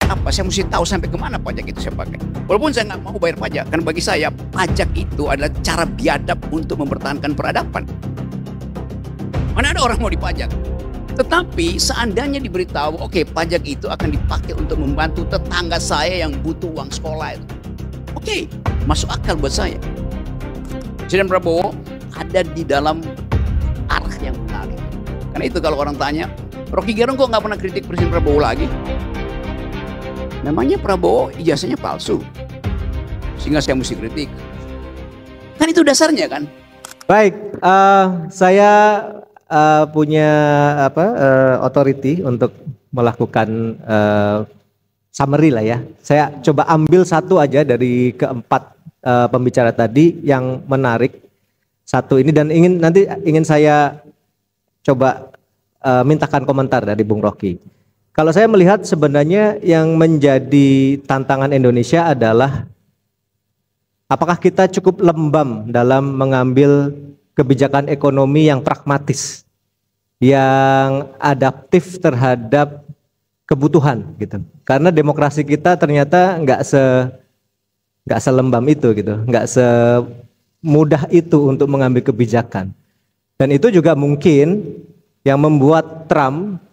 apa, saya mesti tahu sampai kemana pajak itu saya pakai. Walaupun saya nggak mau bayar pajak, karena bagi saya pajak itu adalah cara biadab untuk mempertahankan peradaban. Mana ada orang mau dipajak? Tetapi seandainya diberitahu, oke, pajak itu akan dipakai untuk membantu tetangga saya yang butuh uang sekolah itu. Oke, masuk akal buat saya. Presiden Prabowo ada di dalam arah yang menarik. Karena itu kalau orang tanya, Rocky Gerung kok nggak pernah kritik Presiden Prabowo lagi? Namanya Prabowo ijazahnya palsu, sehingga saya mesti kritik. Kan itu dasarnya kan. Baik, saya punya authority untuk melakukan summary lah ya. Saya coba ambil satu aja dari keempat pembicara tadi yang menarik. Satu ini dan nanti ingin saya coba mintakan komentar dari Bung Rocky. Kalau saya melihat sebenarnya yang menjadi tantangan Indonesia adalah apakah kita cukup lembam dalam mengambil kebijakan ekonomi yang pragmatis, yang adaptif terhadap kebutuhan gitu. Karena demokrasi kita ternyata nggak selembam itu gitu, nggak semudah itu untuk mengambil kebijakan. Dan itu juga mungkin yang membuat Trump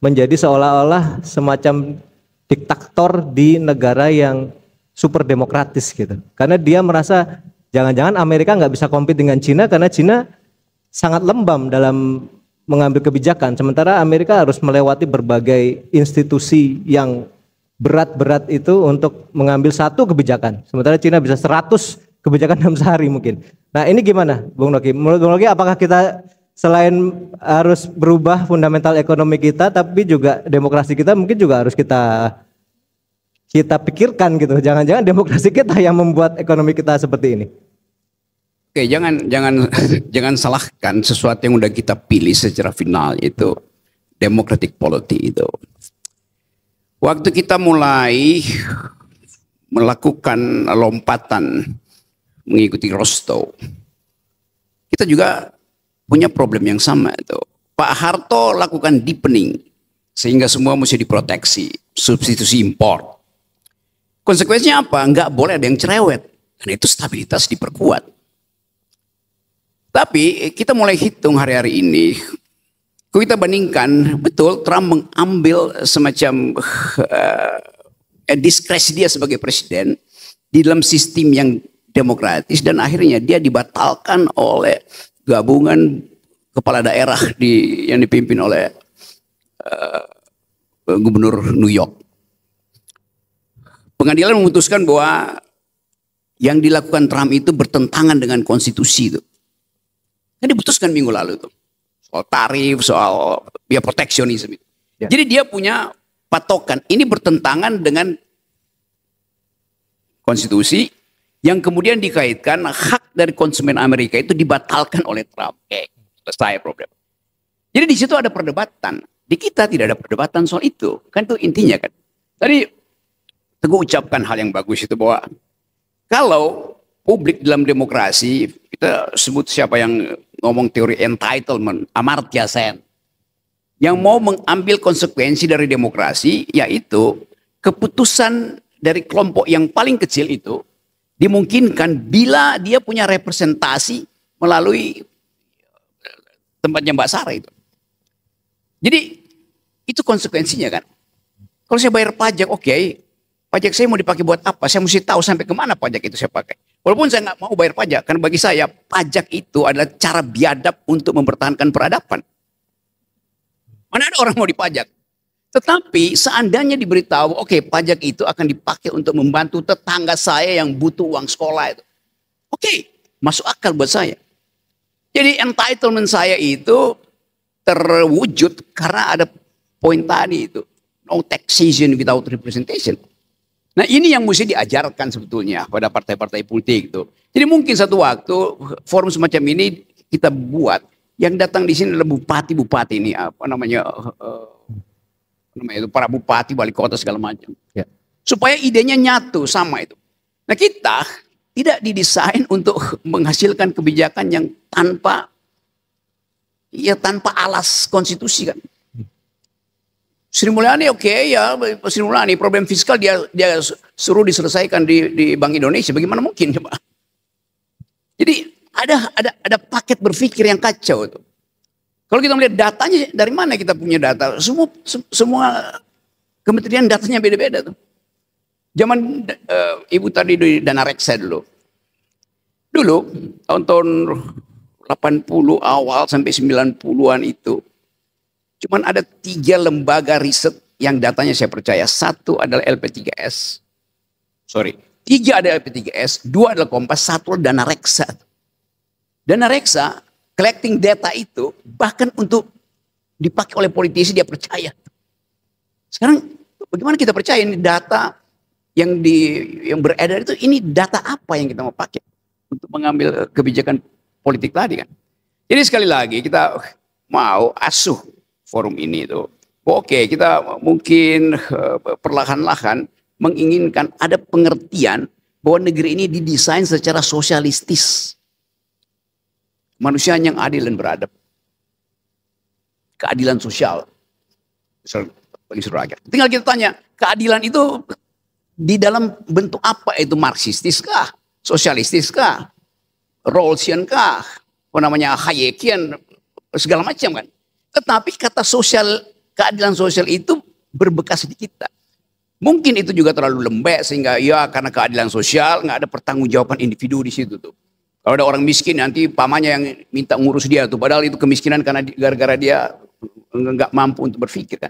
menjadi seolah-olah semacam diktator di negara yang super demokratis gitu. Karena dia merasa jangan-jangan Amerika nggak bisa compete dengan Cina karena Cina sangat lembam dalam mengambil kebijakan. Sementara Amerika harus melewati berbagai institusi yang berat-berat itu untuk mengambil satu kebijakan. Sementara Cina bisa 100 kebijakan dalam sehari mungkin. Nah ini gimana Bung Rocky? Menurut Bung Rocky apakah kita selain harus berubah fundamental ekonomi kita, tapi juga demokrasi kita mungkin juga harus kita pikirkan gitu. Jangan-jangan demokrasi kita yang membuat ekonomi kita seperti ini. Oke, jangan salahkan sesuatu yang udah kita pilih secara final itu democratic polity itu. Waktu kita mulai melakukan lompatan mengikuti Rostow, kita juga punya problem yang sama itu. Pak Harto lakukan deepening sehingga semua mesti diproteksi, substitusi impor. Konsekuensinya apa? Nggak boleh ada yang cerewet, dan itu stabilitas diperkuat. Tapi kita mulai hitung hari-hari ini, kalau kita bandingkan, betul Trump mengambil semacam diskresi dia sebagai presiden di dalam sistem yang demokratis dan akhirnya dia dibatalkan oleh gabungan kepala daerah yang dipimpin oleh gubernur New York. Pengadilan memutuskan bahwa yang dilakukan Trump itu bertentangan dengan konstitusi itu. Kan diputuskan minggu lalu tuh. Soal tarif, soal biaya proteksionisme itu. Ya. Jadi dia punya patokan. Ini bertentangan dengan konstitusi yang kemudian dikaitkan hak dari konsumen Amerika itu dibatalkan oleh Trump. Selesai problem. Jadi di situ ada perdebatan. Di kita tidak ada perdebatan soal itu. Kan itu intinya kan. Tadi Teguh ucapkan hal yang bagus itu bahwa kalau publik dalam demokrasi, kita sebut siapa yang ngomong teori entitlement, Amartya Sen, yang mau mengambil konsekuensi dari demokrasi, yaitu keputusan dari kelompok yang paling kecil itu dimungkinkan bila dia punya representasi melalui tempatnya Mbak Sarah itu. Jadi itu konsekuensinya kan. Kalau saya bayar pajak, oke, pajak saya mau dipakai buat apa? Saya mesti tahu sampai kemana pajak itu saya pakai. Walaupun saya nggak mau bayar pajak, karena bagi saya pajak itu adalah cara biadab untuk mempertahankan peradaban. Mana ada orang mau dipajak? Tetapi seandainya diberitahu, oke, pajak itu akan dipakai untuk membantu tetangga saya yang butuh uang sekolah itu. Oke, masuk akal buat saya. Jadi entitlement saya itu terwujud karena ada poin tadi itu. No taxation without representation. Nah ini yang mesti diajarkan sebetulnya pada partai-partai politik itu. Jadi mungkin satu waktu forum semacam ini kita buat, yang datang di sini adalah bupati-bupati ini, apa namanya itu, para bupati, wali kota segala macam. Ya. Supaya idenya nyatu sama itu. Nah kita tidak didesain untuk menghasilkan kebijakan yang tanpa alas konstitusi kan. Sri Mulyani oke ya, Sri Mulyani problem fiskal dia suruh diselesaikan di Bank Indonesia. Bagaimana mungkin coba? Jadi ada paket berpikir yang kacau itu. Kalau kita melihat datanya, dari mana kita punya data? Semua kementerian datanya beda-beda tuh. Zaman ibu tadi di dana reksa dulu. Dulu tahun 80 awal sampai 90-an itu cuman ada 3 lembaga riset yang datanya saya percaya. 1 adalah LP3S. 3 ada LP3S, 2 adalah Kompas, 1 adalah dana reksa. Dana reksa collecting data itu bahkan untuk dipakai oleh politisi dia percaya. Sekarang bagaimana kita percaya ini data yang beredar itu, ini data apa yang kita mau pakai untuk mengambil kebijakan politik tadi kan. Jadi sekali lagi kita mau asuh forum ini itu. Oke, kita mungkin perlahan-lahan menginginkan ada pengertian bahwa negeri ini didesain secara sosialistis. Manusia yang adil dan beradab. Keadilan sosial bagi seluruh rakyat. Tinggal kita tanya, keadilan itu di dalam bentuk apa itu? Marxistis kah? Sosialistis kah? Rawlsian kah? Apa namanya, Hayekian, segala macam kan. Tetapi kata sosial, keadilan sosial itu berbekas di kita. Mungkin itu juga terlalu lembek sehingga ya karena keadilan sosial nggak ada pertanggungjawaban individu di situ tuh. Kalau ada orang miskin nanti pamannya yang minta ngurus dia tuh, padahal itu kemiskinan karena gara-gara dia nggak mampu untuk berpikir kan.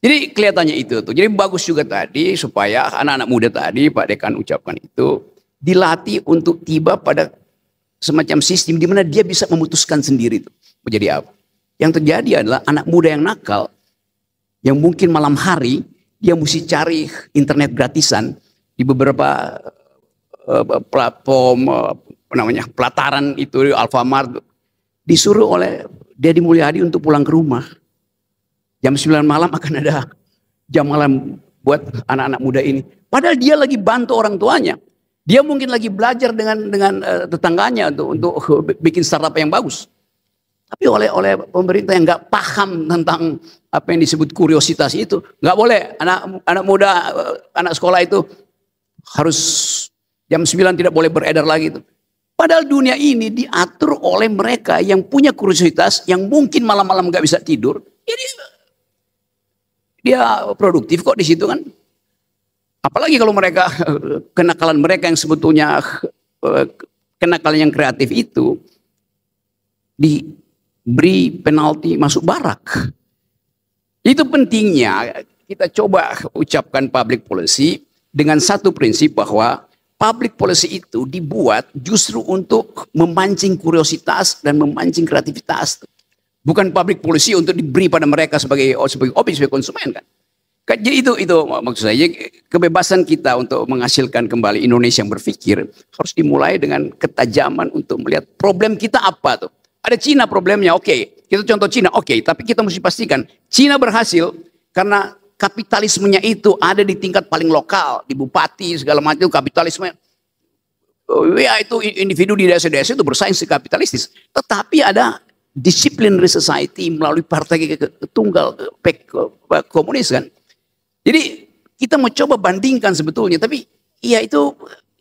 Jadi kelihatannya itu tuh. Jadi bagus juga tadi supaya anak-anak muda tadi Pak Dekan ucapkan itu dilatih untuk tiba pada semacam sistem di mana dia bisa memutuskan sendiri tuh menjadi apa. Yang terjadi adalah anak muda yang nakal, yang mungkin malam hari dia mesti cari internet gratisan di beberapa platform pelataran itu, Alfamart, disuruh oleh Deddy Mulyadi untuk pulang ke rumah. Jam 9 malam akan ada jam malam buat anak-anak muda ini. Padahal dia lagi bantu orang tuanya. Dia mungkin lagi belajar dengan tetangganya untuk bikin startup yang bagus. Tapi oleh pemerintah yang nggak paham tentang apa yang disebut kuriositas itu, nggak boleh anak muda, anak sekolah itu harus jam 9 tidak boleh beredar lagi itu. Padahal dunia ini diatur oleh mereka yang punya kuriositas, yang mungkin malam-malam nggak bisa tidur. Jadi dia produktif kok di situ kan. Apalagi kalau mereka kenakalan mereka yang sebetulnya kenakalan yang kreatif itu diberi penalti masuk barak. Itu pentingnya kita coba ucapkan public policy dengan satu prinsip bahwa public policy itu dibuat justru untuk memancing kuriositas dan memancing kreativitas. Bukan public policy untuk diberi pada mereka sebagai objek, sebagai konsumen kan. Jadi itu maksud saya, kebebasan kita untuk menghasilkan kembali Indonesia yang berpikir harus dimulai dengan ketajaman untuk melihat problem kita apa tuh. Ada Cina problemnya, oke. Kita contoh Cina, oke. Tapi kita mesti pastikan Cina berhasil karena kapitalismenya itu ada di tingkat paling lokal, di bupati segala macam kapitalisme. Ya itu individu di desa-desa itu bersaing kapitalistis. Tetapi ada disciplinary society melalui partai tunggal komunis kan. Jadi kita mau coba bandingkan sebetulnya, tapi itu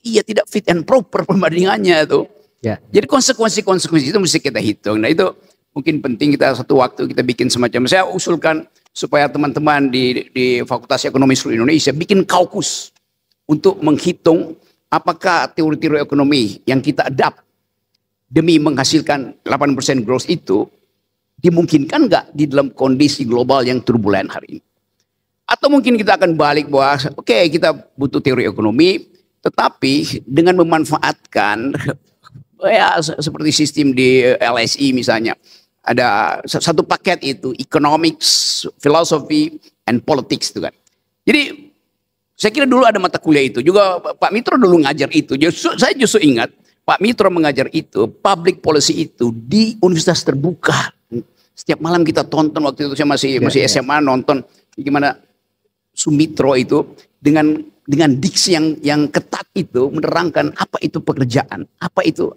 tidak fit and proper perbandingannya itu. Ya. Jadi konsekuensi itu mesti kita hitung. Nah itu mungkin penting kita satu waktu kita bikin semacam, saya usulkan supaya teman-teman di Fakultas Ekonomi seluruh Indonesia bikin kaukus untuk menghitung apakah teori-teori ekonomi yang kita adapt demi menghasilkan 8% growth itu dimungkinkan nggak di dalam kondisi global yang turbulen hari ini. Atau mungkin kita akan balik bahwa oke, kita butuh teori ekonomi, tetapi dengan memanfaatkan ya seperti sistem di LSI misalnya. Ada satu paket itu, economics, philosophy, and politics itu kan. Jadi saya kira dulu ada mata kuliah itu. Juga Pak Mitro dulu ngajar itu. Saya justru ingat Pak Mitro mengajar itu, public policy itu di universitas terbuka. Setiap malam kita tonton, waktu itu saya masih SMA nonton gimana Sumitro itu dengan diksi yang ketat itu menerangkan apa itu pekerjaan, apa itu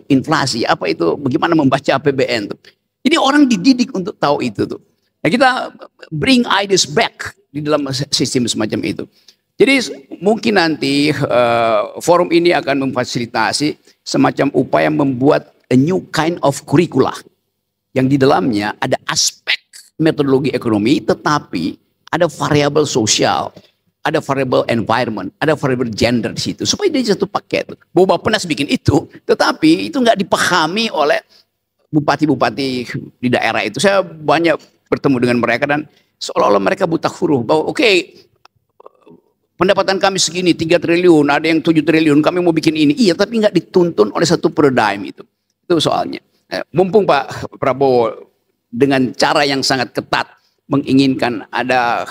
inflasi, apa itu bagaimana membaca APBN tuh. Jadi orang dididik untuk tahu itu tuh. Nah, kita bring ideas back di dalam sistem semacam itu. Jadi mungkin nanti forum ini akan memfasilitasi semacam upaya membuat a new kind of curricula yang di dalamnya ada aspek metodologi ekonomi, tetapi ada variabel sosial, ada variabel environment, ada variabel gender di situ, supaya dia satu paket. Bahwa Bappenas bikin itu, tetapi itu nggak dipahami oleh bupati-bupati di daerah itu. Saya banyak bertemu dengan mereka dan seolah-olah mereka buta huruf bahwa oke, pendapatan kami segini 3 triliun, ada yang 7 triliun, kami mau bikin ini. Iya, tapi nggak dituntun oleh satu paradigm itu. Itu soalnya. Mumpung Pak Prabowo dengan cara yang sangat ketat menginginkan ada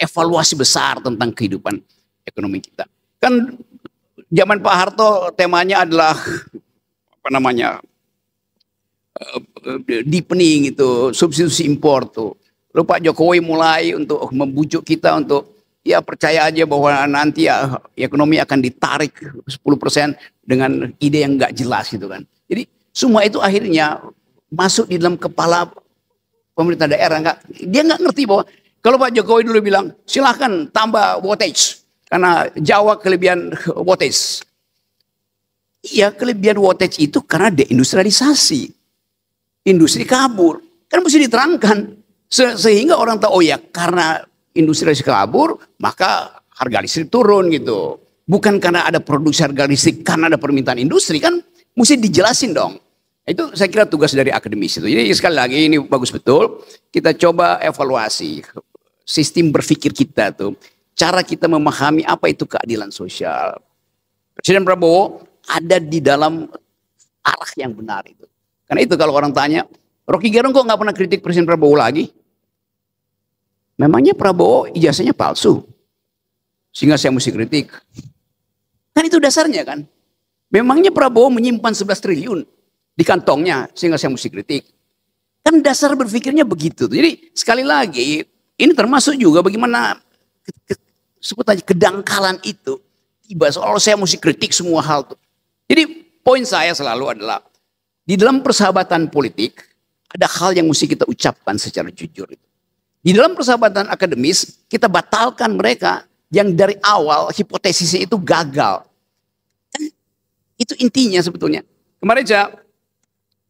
evaluasi besar tentang kehidupan ekonomi kita. Kan zaman Pak Harto temanya adalah apa namanya? Deepening itu, substitusi impor tuh. Lalu Pak Jokowi mulai untuk membujuk kita untuk ya percaya aja bahwa nanti ya ekonomi akan ditarik 10% dengan ide yang nggak jelas gitu kan. Jadi semua itu akhirnya masuk di dalam kepala pemerintah daerah. Dia nggak ngerti bahwa kalau Pak Jokowi dulu bilang silahkan tambah wattage karena Jawa kelebihan wattage. Iya, kelebihan wattage itu karena deindustrialisasi. Industri kabur. Kan mesti diterangkan. Sehingga orang tahu, oh ya karena industrialisasi kabur, maka harga listrik turun gitu. Bukan karena ada produksi harga listrik, karena ada permintaan industri, kan mesti dijelasin dong. Itu saya kira tugas dari akademis itu. Jadi sekali lagi ini bagus betul. Kita coba evaluasi sistem berpikir kita tuh. Cara kita memahami apa itu keadilan sosial. Presiden Prabowo ada di dalam arah yang benar itu. Karena itu kalau orang tanya, Rocky Gerung kok nggak pernah kritik Presiden Prabowo lagi? Memangnya Prabowo ijazahnya palsu? Sehingga saya mesti kritik. Kan itu dasarnya kan. Memangnya Prabowo menyimpan 11 triliun di kantongnya sehingga saya mesti kritik. Kan dasar berpikirnya begitu. Jadi sekali lagi ini termasuk juga bagaimana sebut aja kedangkalan itu tiba seolah saya mesti kritik semua hal tuh. Jadi poin saya selalu adalah di dalam persahabatan politik ada hal yang mesti kita ucapkan secara jujur. Di dalam persahabatan akademis kita batalkan mereka yang dari awal hipotesisnya itu gagal. Itu intinya sebetulnya. Kemarin saya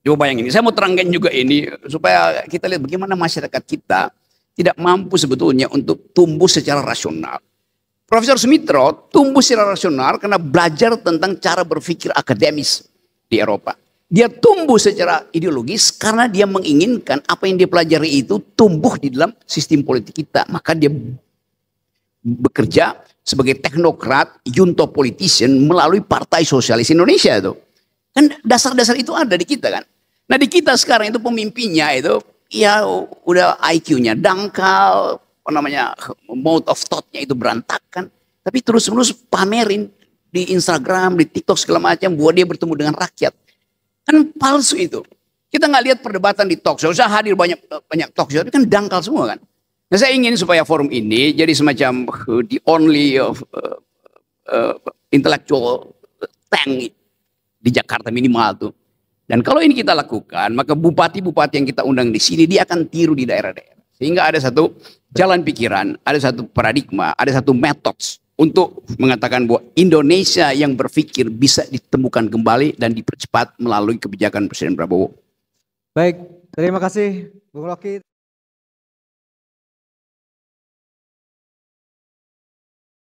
coba bayangin, saya mau terangkan juga ini supaya kita lihat bagaimana masyarakat kita tidak mampu sebetulnya untuk tumbuh secara rasional. Profesor Sumitro tumbuh secara rasional karena belajar tentang cara berpikir akademis di Eropa. Dia tumbuh secara ideologis karena dia menginginkan apa yang dia pelajari itu tumbuh di dalam sistem politik kita. Maka dia bekerja sebagai teknokrat, junto politician melalui Partai Sosialis Indonesia itu. Kan dasar-dasar itu ada di kita kan. Nah di kita sekarang itu pemimpinnya itu ya udah IQ-nya dangkal, apa namanya, mode of thought-nya itu berantakan. Tapi terus-menerus pamerin di Instagram, di TikTok segala macam bahwa dia bertemu dengan rakyat. Kan palsu itu. Kita nggak lihat perdebatan di talk show. Saya hadir banyak talk show, tapi kan dangkal semua kan. Nah, saya ingin supaya forum ini jadi semacam the only intellectual tank di Jakarta minimal tuh. Dan kalau ini kita lakukan, maka bupati-bupati yang kita undang di sini dia akan tiru di daerah-daerah. Sehingga ada satu jalan pikiran, ada satu paradigma, ada satu metode untuk mengatakan bahwa Indonesia yang berpikir bisa ditemukan kembali dan dipercepat melalui kebijakan Presiden Prabowo. Baik, terima kasih Bung Rocky.